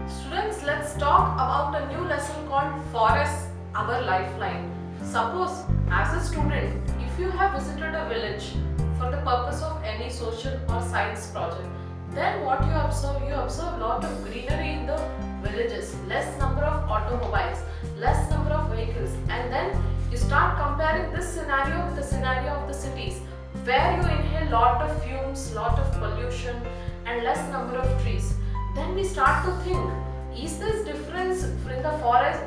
Students, let's talk about a new lesson called Forest, Our Lifeline. Suppose, as a student, if you have visited a village for the purpose of any social or science project, then what you observe? You observe lot of greenery in the villages, less number of automobiles, less number of vehicles, and then you start comparing this scenario with the scenario of the cities, where you inhale lot of fumes, lot of pollution, and less number of trees. Then we start to think, is this difference in the forest,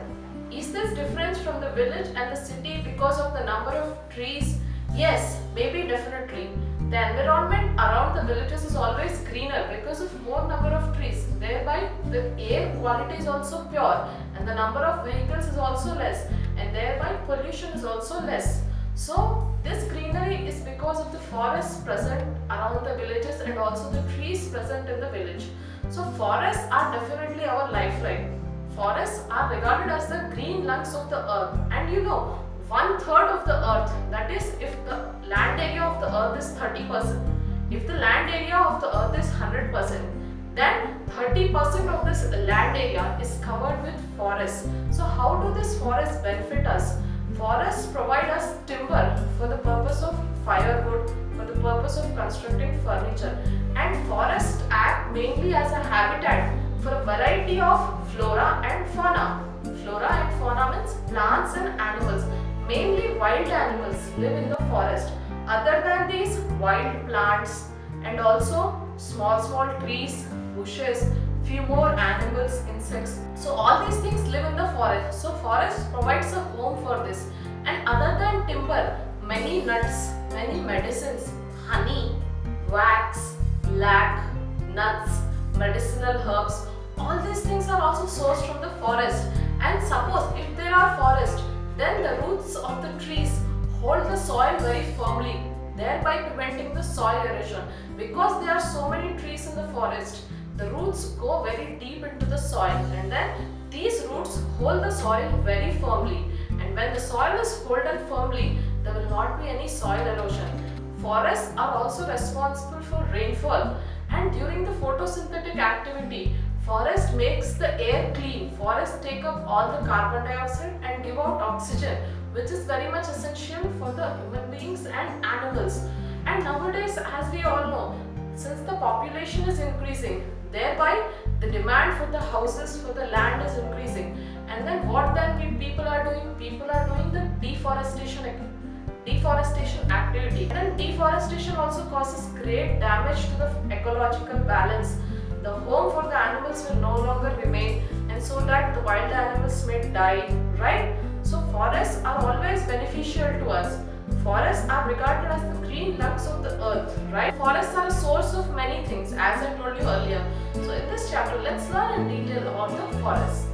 is this difference from the village and the city because of the number of trees? Yes, maybe definitely. The environment around the villages is always greener because of more number of trees. Thereby, the air quality is also pure and the number of vehicles is also less, and thereby pollution is also less. So, this greenery is because of the forests present around the villages and also the trees present in the village. So, forests are definitely our lifeline. Forests are regarded as the green lungs of the earth, and you know, 1/3 of the earth, that is, if the land area of the earth is 30%, if the land area of the earth is 100%, then 30% of this land area is covered with forests. So, how do these forests benefit us? Forests provide us timber for the purpose of firewood, for the purpose of constructing furniture, and forests act mainly as a habitat for a variety of flora and fauna. Flora and fauna means plants and animals. Mainly wild animals live in the forest. Other than these, wild plants and also small trees, bushes, few more animals, insects. So all these things live in the forest. So forest provides a home for this. And other than timber, many nuts, many medicines, honey, wax, lac, nuts, medicinal herbs, all these things are also sourced from the forest. And suppose if there are forests, then the roots of the trees hold the soil very firmly, thereby preventing the soil erosion. Because there are so many trees in the forest, the roots go very deep into the soil, and then these roots hold the soil very firmly. And when the soil is held firmly, there will not be any soil erosion. Forests are also responsible for rainfall, and during the photosynthetic activity, forest makes the air clean. Forests take up all the carbon dioxide and give out oxygen, which is very much essential for the human beings and animals. And nowadays, as we all know, since the population is increasing, thereby the demand for the houses, for the land is increasing. And then what then people are doing? People are doing the deforestation activity. And deforestation also causes great damage to the ecological balance. The home for the animals will no longer remain, and so that the wild animals may die, right? So forests are always beneficial to us. Forests are regarded as the green lungs of the earth, right? Forests are a source of many things, as I told you earlier. So in this chapter, let's learn in detail about the forests.